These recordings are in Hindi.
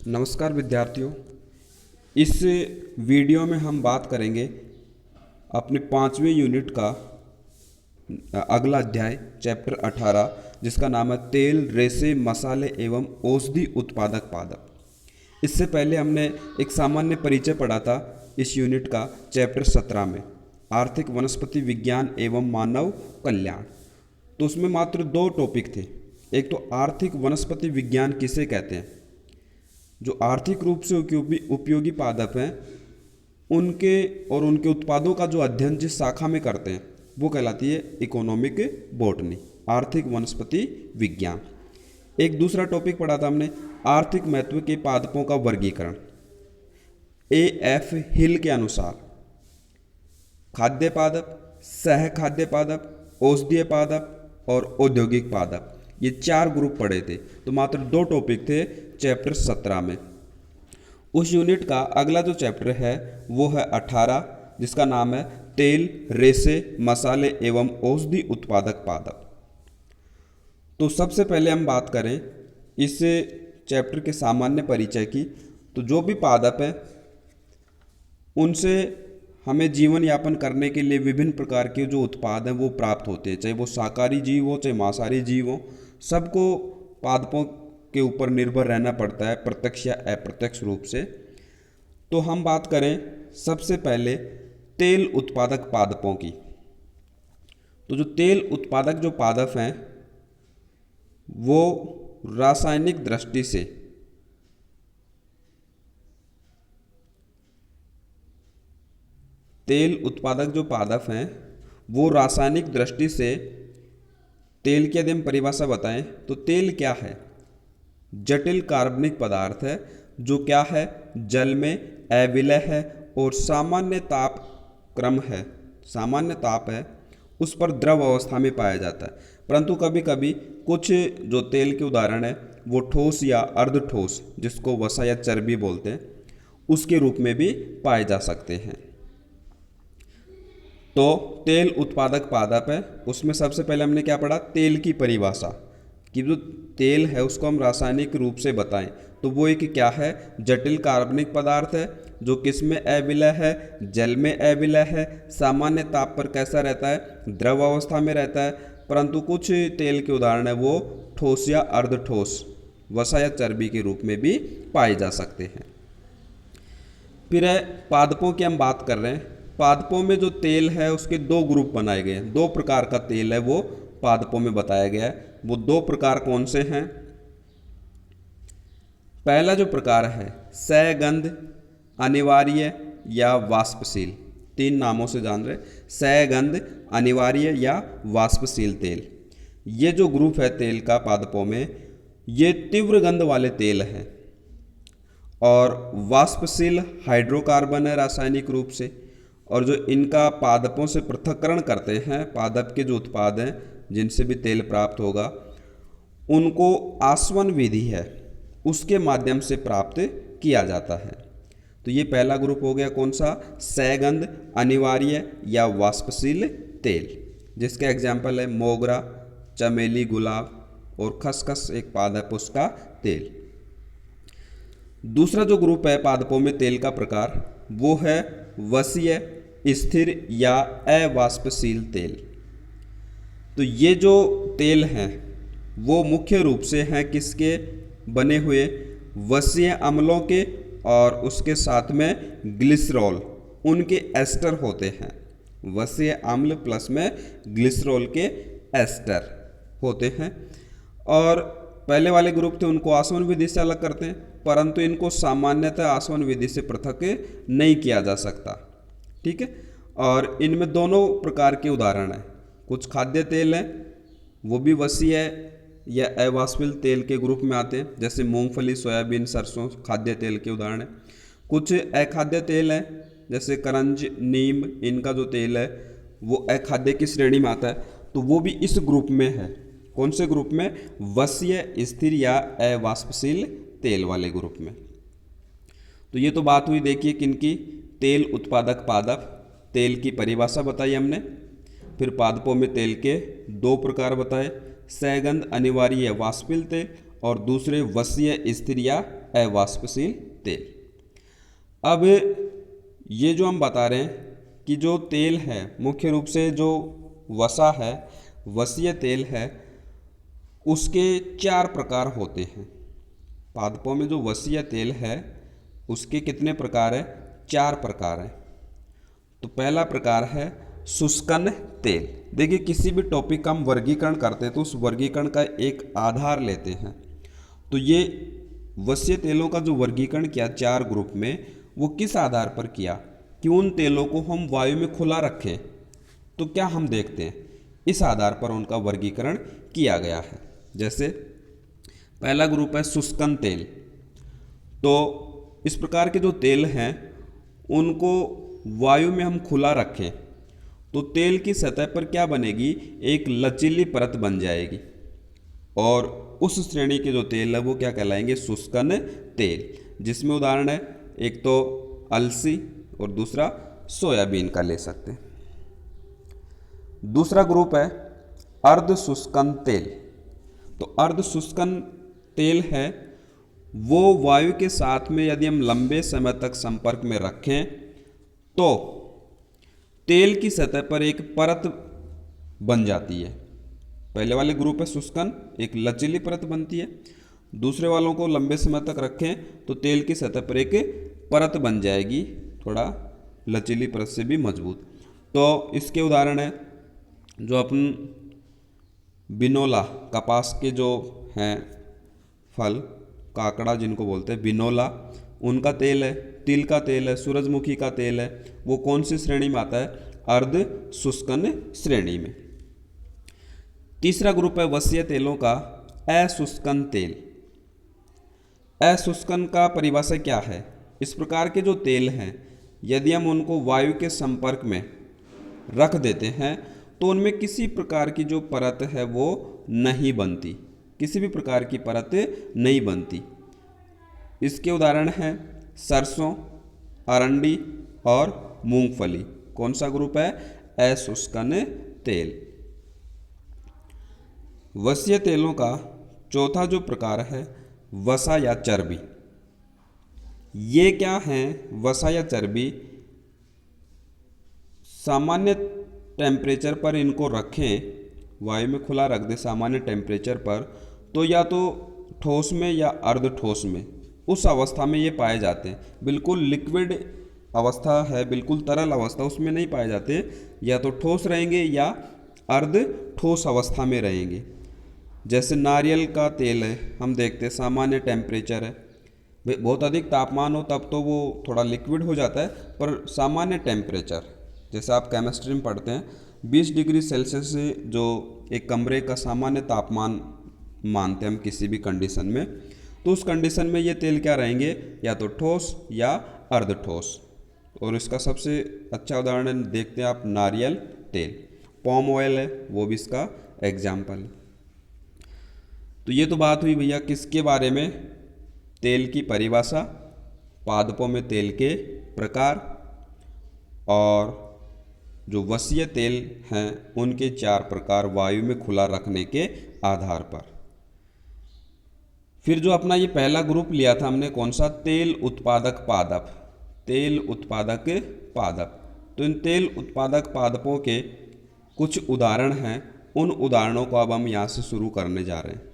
नमस्कार विद्यार्थियों। इस वीडियो में हम बात करेंगे अपने 5वें यूनिट का अगला अध्याय चैप्टर 18 जिसका नाम है तेल, रेसे, मसाले एवं औषधि उत्पादक पादप। इससे पहले हमने एक सामान्य परिचय पढ़ा था इस यूनिट का चैप्टर 17 में, आर्थिक वनस्पति विज्ञान एवं मानव कल्याण। तो उसमें मात्र 2 टॉपिक थे। एक तो आर्थिक वनस्पति विज्ञान किसे कहते हैं, जो आर्थिक रूप से उपयोगी पादप हैं उनके और उनके उत्पादों का जो अध्ययन जिस शाखा में करते हैं वो कहलाती है इकोनॉमिक बॉटनी, आर्थिक वनस्पति विज्ञान। एक दूसरा टॉपिक पढ़ा था हमने आर्थिक महत्व के पादपों का वर्गीकरण। A.F. हिल के अनुसार खाद्य पादप, सह खाद्य पादप, औषधीय पादप और औद्योगिक पादप, ये 4 ग्रुप पढ़े थे। तो मात्र 2 टॉपिक थे चैप्टर 17 में। उस यूनिट का अगला जो चैप्टर है वो है 18 जिसका नाम है तेल, रेसे, मसाले एवं औषधि उत्पादक पादप। तो सबसे पहले हम बात करें इस चैप्टर के सामान्य परिचय की। तो जो भी पादप हैं उनसे हमें जीवन यापन करने के लिए विभिन्न प्रकार के जो उत्पाद हैं वो प्राप्त होते हैं, चाहे वो शाकाहारी जीव हो चाहे मांसाहारी जीव हो। सबको पादपों के ऊपर निर्भर रहना पड़ता है प्रत्यक्ष या अप्रत्यक्ष रूप से। तो हम बात करें सबसे पहले तेल उत्पादक पादपों की। तो जो तेल उत्पादक जो पादप हैं वो रासायनिक दृष्टि से तेल उत्पादक जो पादप हैं वो रासायनिक दृष्टि से तेल की यदि हम परिभाषा बताएं तो तेल क्या है, जटिल कार्बनिक पदार्थ है जो क्या है, जल में अविलय है और सामान्य ताप क्रम है, सामान्य ताप है उस पर द्रव अवस्था में पाया जाता है। परंतु कभी कभी कुछ जो तेल के उदाहरण है वो ठोस या अर्ध ठोस, जिसको वसा या चर्बी बोलते हैं, उसके रूप में भी पाए जा सकते हैं। तो तेल उत्पादक पादप है, उसमें सबसे पहले हमने क्या पढ़ा, तेल की परिभाषा कि जो तेल है उसको हम रासायनिक रूप से बताएं तो वो एक क्या है, जटिल कार्बनिक पदार्थ है जो किस में अविलय है, जल में अविलय है, सामान्य ताप पर कैसा रहता है, द्रव अवस्था में रहता है। परंतु कुछ तेल के उदाहरण है वो ठोस या अर्ध ठोस, वसा या चर्बी के रूप में भी पाए जा सकते हैं। फिर है पादपों की हम बात कर रहे हैं। पादपों में जो तेल है उसके 2 ग्रुप बनाए गए हैं, 2 प्रकार का तेल है वो पादपों में बताया गया है। वो 2 प्रकार कौन से हैं? पहला जो प्रकार है सगंध अनिवार्य या वाष्पशील, 3 नामों से जान रहे, सगंध, अनिवार्य या वाष्पशील तेल। ये जो ग्रुप है तेल का पादपों में, ये तीव्र गंध वाले तेल हैं और वाष्पशील हाइड्रोकार्बन है रासायनिक रूप से। और जो इनका पादपों से पृथक्करण करते हैं, पादप के जो उत्पाद हैं जिनसे भी तेल प्राप्त होगा उनको आसवन विधि है उसके माध्यम से प्राप्त किया जाता है। तो ये पहला ग्रुप हो गया कौन सा, सगंध अनिवार्य या वाष्पशील तेल, जिसके एग्जाम्पल है मोगरा, चमेली, गुलाब और खसखस एक पादप उसका तेल। दूसरा जो ग्रुप है पादपों में तेल का प्रकार वो है वसीय, स्थिर या अवाष्पशील तेल। तो ये जो तेल हैं वो मुख्य रूप से हैं किसके बने हुए, वसीय अम्लों के और उसके साथ में ग्लिसरॉल, उनके एस्टर होते हैं। वसीय अम्ल प्लस में ग्लिसरॉल के एस्टर होते हैं। और पहले वाले ग्रुप थे उनको आसवन विधि से अलग करते हैं, परंतु इनको सामान्यतः आसवन विधि से पृथक नहीं किया जा सकता। ठीक है। और इनमें दोनों प्रकार के उदाहरण हैं। कुछ खाद्य तेल हैं वो भी वसीय या अवाष्पशील तेल के ग्रुप में आते हैं, जैसे मूंगफली, सोयाबीन, सरसों खाद्य तेल के उदाहरण हैं। कुछ अखाद्य तेल हैं जैसे करंज, नीम, इनका जो तेल है वो अखाद्य की श्रेणी में आता है। तो वो भी इस ग्रुप में है। कौन से ग्रुप में, वसीय, स्थिर या अवाष्पशील तेल वाले ग्रुप में। तो ये तो बात हुई देखिए किनकी, तेल उत्पादक पादप, तेल की परिभाषा बताई हमने। फिर पादपों में तेल के 2 प्रकार बताए, सगंध अनिवार्य या वाष्पशील तेल और दूसरे वसीय स्थिर या अवाष्पशील तेल। अब ये जो हम बता रहे हैं कि जो तेल है मुख्य रूप से जो वसा है, वसीय तेल है, उसके 4 प्रकार होते हैं। पादपों में जो वसीय तेल है उसके कितने प्रकार है? 4 प्रकार है। तो पहला प्रकार है शुष्कन तेल। देखिए किसी भी टॉपिक का हम वर्गीकरण करते हैं तो उस वर्गीकरण का एक आधार लेते हैं। तो ये वसीय तेलों का जो वर्गीकरण किया 4 ग्रुप में, वो किस आधार पर किया कि उन तेलों को हम वायु में खुला रखें तो क्या हम देखते हैं, इस आधार पर उनका वर्गीकरण किया गया है। जैसे पहला ग्रुप है शुष्कन तेल। तो इस प्रकार के जो तेल हैं उनको वायु में हम खुला रखें तो तेल की सतह पर क्या बनेगी? एक लचीली परत बन जाएगी और उस श्रेणी के जो तेल है वो क्या कहलाएंगे? शुष्कन तेल। जिसमें उदाहरण है एक तो अलसी और दूसरा सोयाबीन का ले सकते हैं। दूसरा ग्रुप है अर्ध शुष्कन तेल। तो अर्ध शुष्कन तेल है वो वायु के साथ में यदि हम लंबे समय तक संपर्क में रखें तो तेल की सतह पर एक परत बन जाती है। पहले वाले ग्रुप है शुष्कन, एक लचीली परत बनती है। दूसरे वालों को लंबे समय तक रखें तो तेल की सतह पर एक परत बन जाएगी, थोड़ा लचीली परत से भी मजबूत। तो इसके उदाहरण है जो अपन बिनोला, कपास के जो हैं फल, काकड़ा जिनको बोलते हैं, बिनोला, उनका तेल है, तिल का तेल है, सूरजमुखी का तेल है, वो कौन सी श्रेणी में आता है? अर्ध शुष्कन श्रेणी में। तीसरा ग्रुप है वसीय तेलों का अशुष्कन तेल। अशुष्कन का परिभाषा क्या है? इस प्रकार के जो तेल हैं यदि हम उनको वायु के संपर्क में रख देते हैं तो उनमें किसी प्रकार की जो परत है वो नहीं बनती, किसी भी प्रकार की परत नहीं बनती। इसके उदाहरण हैं सरसों, अरंडी और मूंगफली। कौन सा ग्रुप है? अशुष्कन तेल। वसीय तेलों का चौथा जो प्रकार है वसा या चर्बी। ये क्या हैं? वसा या चर्बी सामान्य टेम्परेचर पर इनको रखें, वायु में खुला रख दे सामान्य टेम्परेचर पर, तो या तो ठोस में या अर्ध ठोस में, उस अवस्था में ये पाए जाते हैं। बिल्कुल लिक्विड अवस्था है, बिल्कुल तरल अवस्था, उसमें नहीं पाए जाते। या तो ठोस रहेंगे या अर्ध ठोस अवस्था में रहेंगे। जैसे नारियल का तेल है, हम देखते हैं सामान्य टेम्परेचर है, बहुत अधिक तापमान हो तब तो वो थोड़ा लिक्विड हो जाता है, पर सामान्य टेम्परेचर जैसे आप केमिस्ट्री में पढ़ते हैं 20 डिग्री सेल्सियस से जो एक कमरे का सामान्य तापमान मानते हैं हम किसी भी कंडीशन में, तो उस कंडीशन में ये तेल क्या रहेंगे? या तो ठोस या अर्ध ठोस। और इसका सबसे अच्छा उदाहरण देखते हैं आप नारियल तेल, पॉम ऑयल है वो भी इसका एग्जाम्पल है। तो ये तो बात हुई भैया किसके बारे में? तेल की परिभाषा, पादपों में तेल के प्रकार और जो वसीय तेल हैं उनके 4 प्रकार वायु में खुला रखने के आधार पर। फिर जो अपना ये पहला ग्रुप लिया था हमने, कौन सा? तेल उत्पादक पादप। तेल उत्पादक पादप। तो इन तेल उत्पादक पादपों के कुछ उदाहरण हैं, उन उदाहरणों को अब हम यहाँ से शुरू करने जा रहे हैं।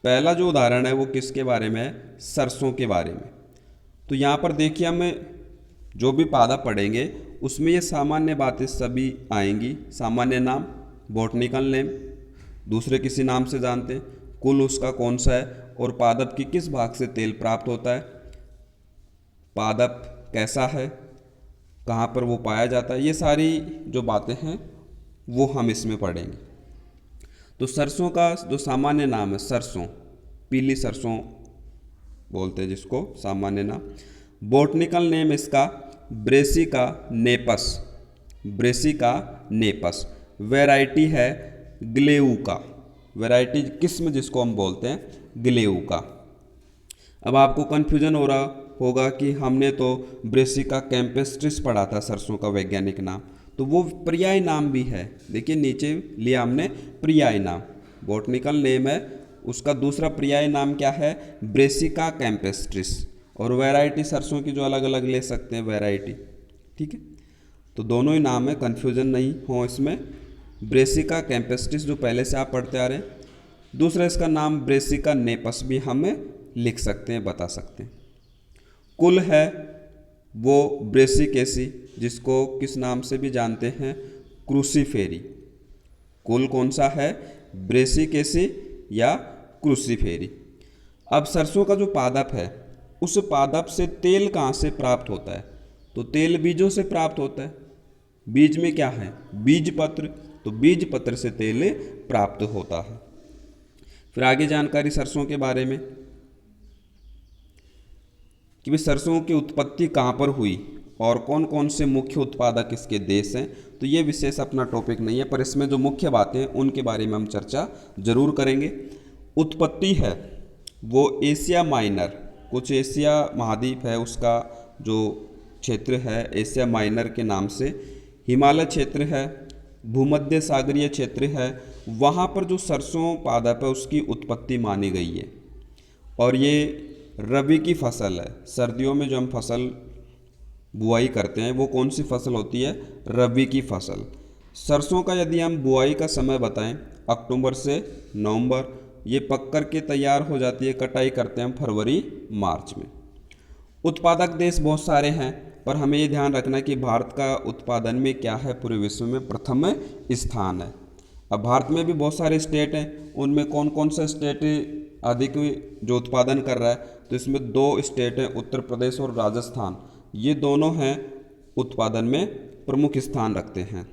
पहला जो उदाहरण है वो किसके बारे में है? सरसों के बारे में। तो यहाँ पर देखिए हमें जो भी पादप पढ़ेंगे उसमें ये सामान्य बातें सभी आएंगी। सामान्य नाम, बॉटनिकल नेम, दूसरे किसी नाम से जानते हैं, कुल उसका कौन सा है और पादप की किस भाग से तेल प्राप्त होता है, पादप कैसा है, कहाँ पर वो पाया जाता है, ये सारी जो बातें हैं वो हम इसमें पढ़ेंगे। तो सरसों का जो सामान्य नाम है, सरसों, पीली सरसों बोलते हैं जिसको, सामान्य नाम। बॉटनिकल नेम इसका Brassica napus. Brassica napus. Variety है ग्लेउका। वैरायटी किस्म जिसको हम बोलते हैं ग्लेउका। अब आपको कन्फ्यूजन हो रहा होगा कि हमने तो ब्रेसिका कैम्पेस्ट्रिस पढ़ा था सरसों का वैज्ञानिक नाम, तो वो पर्याय नाम भी है। देखिए नीचे लिया हमने पर्याय नाम। बॉटनिकल नेम है उसका दूसरा पर्याय नाम क्या है, ब्रेसिका कैम्पेस्ट्रिस। और वैरायटी सरसों की जो अलग अलग ले सकते हैं वैरायटी, ठीक है। तो दोनों ही नाम है, कन्फ्यूजन नहीं हो इसमें। ब्रेसिका कैम्पेस्ट्रिस जो पहले से आप पढ़ते आ रहे हैं, दूसरा इसका नाम ब्रेसिका नेपस भी हम लिख सकते हैं, बता सकते हैं। कुल है वो ब्रेसिकेसी, जिसको किस नाम से भी जानते हैं, क्रूसीफेरी। कुल कौन सा है, ब्रेसिकेसी या क्रूसीफेरी। अब सरसों का जो पादप है, उस पादप से तेल कहाँ से प्राप्त होता है, तो तेल बीजों से प्राप्त होता है। बीज में क्या है, बीज पत्र, तो बीज पत्र से तेल प्राप्त होता है। फिर आगे जानकारी सरसों के बारे में कि भाई सरसों की उत्पत्ति कहाँ पर हुई और कौन कौन से मुख्य उत्पादक इसके देश हैं। तो ये विशेष अपना टॉपिक नहीं है, पर इसमें जो मुख्य बातें हैं उनके बारे में हम चर्चा जरूर करेंगे। उत्पत्ति है वो एशिया माइनर, कुछ एशिया महाद्वीप है उसका जो क्षेत्र है एशिया माइनर के नाम से, हिमालय क्षेत्र है, भूमध्य सागरीय क्षेत्र है, वहाँ पर जो सरसों पादप है उसकी उत्पत्ति मानी गई है। और ये रबी की फसल है, सर्दियों में जो हम फसल बुआई करते हैं वो कौन सी फसल होती है, रबी की फसल। सरसों का यदि हम बुआई का समय बताएं, अक्टूबर से नवंबर, ये पक कर के तैयार हो जाती है, कटाई करते हैं हम फरवरी मार्च में। उत्पादक देश बहुत सारे हैं, पर हमें ये ध्यान रखना है कि भारत का उत्पादन में क्या है, पूरे विश्व में प्रथम स्थान है। अब भारत में भी बहुत सारे स्टेट हैं, उनमें कौन कौन सा स्टेट अधिक जो उत्पादन कर रहा है, तो इसमें 2 स्टेट हैं, उत्तर प्रदेश और राजस्थान। ये दोनों हैं उत्पादन में प्रमुख स्थान रखते हैं।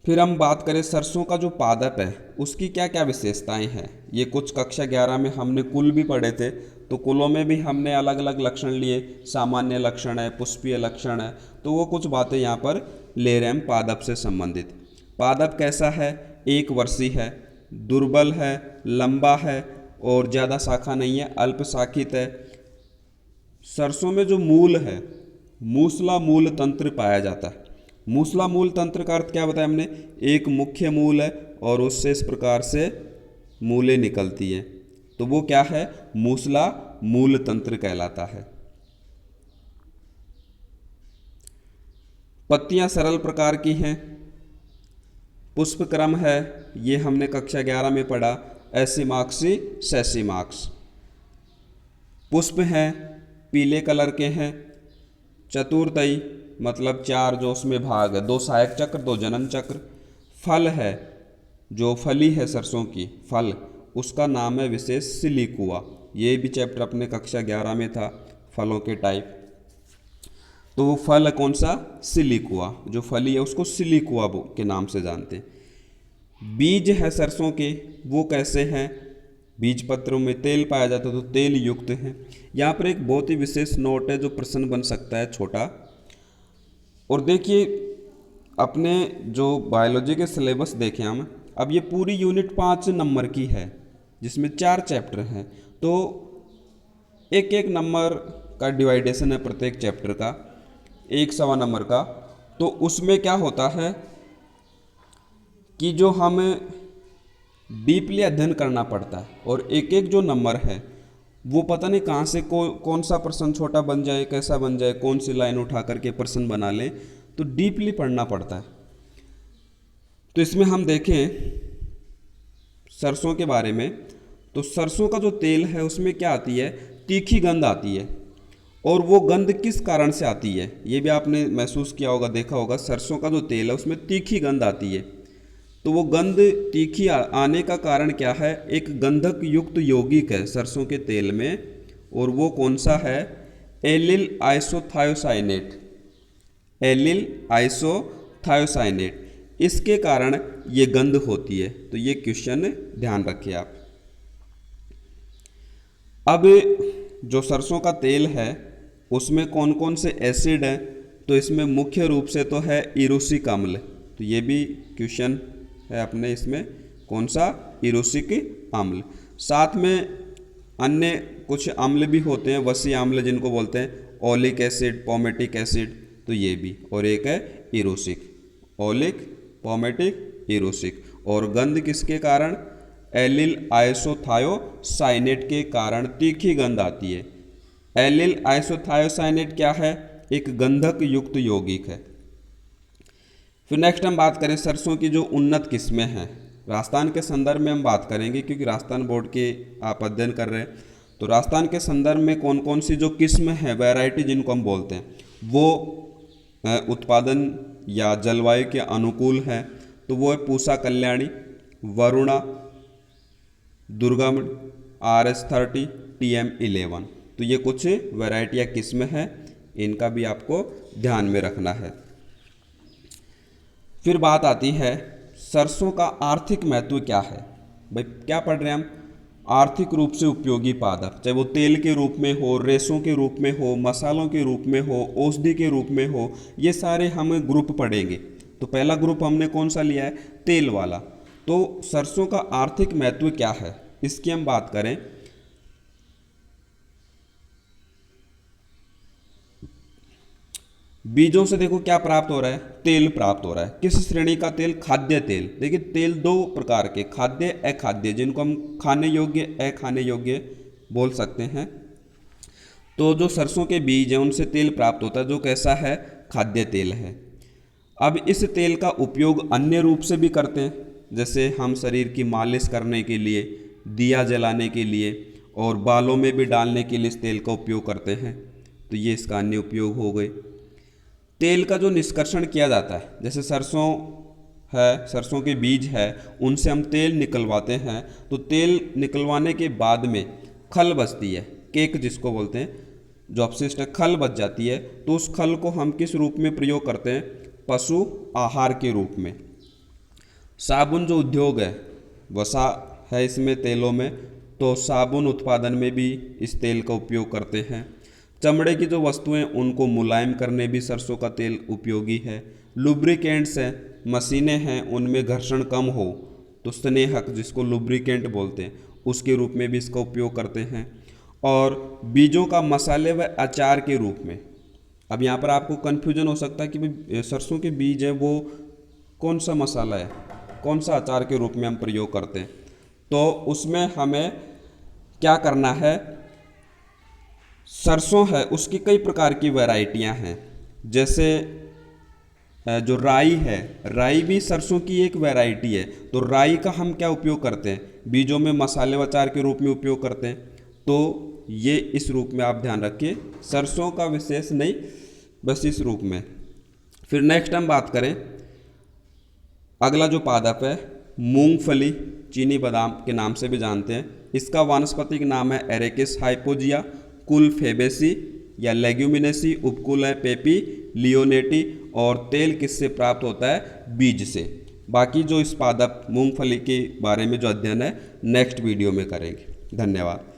फिर हम बात करें सरसों का जो पादप है उसकी क्या क्या विशेषताएं हैं। ये कुछ कक्षा 11 में हमने कुल भी पढ़े थे, तो कुलों में भी हमने अलग अलग लक्षण लिए, सामान्य लक्षण है, पुष्पीय लक्षण है, तो वो कुछ बातें यहाँ पर ले रहे हैं हम पादप से संबंधित। पादप कैसा है, 1 वर्षीय है, दुर्बल है, लंबा है और ज़्यादा शाखा नहीं है, अल्प शाखित है। सरसों में जो मूल है, मूसला मूल तंत्र पाया जाता है। मूसला मूल तंत्र का अर्थ क्या बताया हमने, एक मुख्य मूल है और उससे इस प्रकार से मूलें निकलती हैं, तो वो क्या है, मूसला मूल तंत्र कहलाता है। पत्तियां सरल प्रकार की हैं। पुष्प क्रम है, ये हमने कक्षा 11 में पढ़ा, एसिमाक्सी सेसिमाक्स। पुष्प हैं, पीले कलर के हैं। चतुर्थई मतलब 4 जो उसमें भाग है, 2 सहायक चक्र, 2 जनन चक्र। फल है, जो फली है सरसों की फल, उसका नाम है विशेष सिलिकुआ। ये भी चैप्टर अपने कक्षा 11 में था, फलों के टाइप। तो वो फल है कौन सा, सिलिकुआ, जो फली है उसको सिलिकुआ के नाम से जानते हैं। बीज है सरसों के, वो कैसे हैं, बीज पत्रों में तेल पाया जाता है, तो तेल युक्त हैं। यहाँ पर एक बहुत ही विशेष नोट है जो प्रश्न बन सकता है छोटा। और देखिए अपने जो बायोलॉजी के सिलेबस देखें हम, अब ये पूरी यूनिट 5 नंबर की है जिसमें 4 चैप्टर हैं, तो एक एक नंबर का डिवाइडेशन है प्रत्येक चैप्टर का, 1 सवा नंबर का। तो उसमें क्या होता है कि जो हमें डीपली अध्ययन करना पड़ता है, और एक एक जो नंबर है वो पता नहीं कहाँ से कौन सा प्रश्न छोटा बन जाए, कैसा बन जाए, कौन सी लाइन उठा करके प्रश्न बना लें, तो डीपली पढ़ना पड़ता है। तो इसमें हम देखें सरसों के बारे में, तो सरसों का जो तेल है उसमें क्या आती है, तीखी गंध आती है। और वो गंध किस कारण से आती है, ये भी आपने महसूस किया होगा, देखा होगा, सरसों का जो तेल है उसमें तीखी गंध आती है। तो वो गंध तीखी आने का कारण क्या है, एक गंधक युक्त यौगिक है सरसों के तेल में, और वो कौन सा है, एलिल आइसोथायोसाइनेट। एलिल आइसोथायोसाइनेट, इसके कारण ये गंध होती है। तो ये क्वेश्चन ध्यान रखिए आप। अब जो सरसों का तेल है उसमें कौन कौन से एसिड हैं, तो इसमें मुख्य रूप से तो है इरूसिक अम्ल, तो ये भी क्वेश्चन है अपने इसमें, कौन सा, इरूसिक अम्ल। साथ में अन्य कुछ अम्ल भी होते हैं, वसी अम्ल जिनको बोलते हैं, ओलिक एसिड, पोमेटिक एसिड, तो ये भी, और एक है इरूसिक, ओलिक, पोमेटिक, इरूसिक। और गंध किसके कारण? एलिल आइसोथायोसाइनेट के कारण तीखी गंध आती है। एलिल आइसोथायोसाइनेट क्या है? एक गंधक युक्त यौगिक है। फिर नेक्स्ट हम बात करें सरसों की जो उन्नत किस्में हैं। राजस्थान के संदर्भ में हम बात करेंगे, क्योंकि राजस्थान बोर्ड के आप अध्ययन कर रहे हैं, तो राजस्थान के संदर्भ में कौन कौन सी जो किस्म है, वैरायटी जिनको हम बोलते हैं, वो उत्पादन या जलवायु के अनुकूल है। तो वो है पूसा कल्याणी, वरुणा, दुर्गम, RS30, TM11। तो ये कुछ वैरायटी या किस्म है, इनका भी आपको ध्यान में रखना है। फिर बात आती है सरसों का आर्थिक महत्व क्या है। भाई क्या पढ़ रहे हैं हम? आर्थिक रूप से उपयोगी पादप, चाहे वो तेल के रूप में हो, रेशों के रूप में हो, मसालों के रूप में हो, औषधि के रूप में हो, ये सारे हम ग्रुप पढ़ेंगे। तो पहला ग्रुप हमने कौन सा लिया है? तेल वाला। तो सरसों का आर्थिक महत्व क्या है, इसकी हम बात करें। बीजों से देखो क्या प्राप्त हो रहा है? तेल प्राप्त हो रहा है। किस श्रेणी का तेल? खाद्य तेल। देखिए तेल दो प्रकार के, खाद्य, अखाद्य, जिनको हम खाने योग्य, अखाने योग्य बोल सकते हैं। तो जो सरसों के बीज हैं उनसे तेल प्राप्त होता है, जो कैसा है? खाद्य तेल है। अब इस तेल का उपयोग अन्य रूप से भी करते हैं, जैसे हम शरीर की मालिश करने के लिए, दिया जलाने के लिए और बालों में भी डालने के लिए इस तेल का उपयोग करते हैं। तो ये इसका अन्य उपयोग हो गए। तेल का जो निष्कर्षण किया जाता है, जैसे सरसों है, सरसों के बीज है, उनसे हम तेल निकलवाते हैं। तो तेल निकलवाने के बाद में खल बचती है, केक जिसको बोलते हैं, जो अपशिष्ट है, खल बच जाती है। तो उस खल को हम किस रूप में प्रयोग करते हैं? पशु आहार के रूप में। साबुन जो उद्योग है, वसा है इसमें तेलों में, तो साबुन उत्पादन में भी इस तेल का उपयोग करते हैं। चमड़े की जो वस्तुएं उनको मुलायम करने भी सरसों का तेल उपयोगी है। लुब्रिकेंट्स हैं, मशीनें हैं, उनमें घर्षण कम हो तो स्नेहक, जिसको लुब्रिकेंट बोलते हैं, उसके रूप में भी इसका उपयोग करते हैं। और बीजों का मसाले व अचार के रूप में। अब यहाँ पर आपको कन्फ्यूजन हो सकता है कि भाई सरसों के बीज है वो कौन सा मसाला है, कौन सा अचार के रूप में हम प्रयोग करते हैं। तो उसमें हमें क्या करना है? सरसों है उसकी कई प्रकार की वैरायटियां हैं, जैसे जो राई है, राई भी सरसों की एक वैरायटी है। तो राई का हम क्या उपयोग करते हैं? बीजों में मसाले अचार के रूप में उपयोग करते हैं। तो ये इस रूप में आप ध्यान रखिए, सरसों का विशेष नहीं, बस इस रूप में। फिर नेक्स्ट हम बात करें, अगला जो पादप है मूंगफली, चीनी बादाम के नाम से भी जानते हैं। इसका वानस्पतिक नाम है एरेकिस हाइपोजिया, कुल फेबेसी या लेग्यूमिनेसी, उपकुल है पेपी लियोनेटी, और तेल किससे प्राप्त होता है? बीज से। बाकी जो इस पादप मूंगफली के बारे में जो अध्ययन है नेक्स्ट वीडियो में करेंगे। धन्यवाद।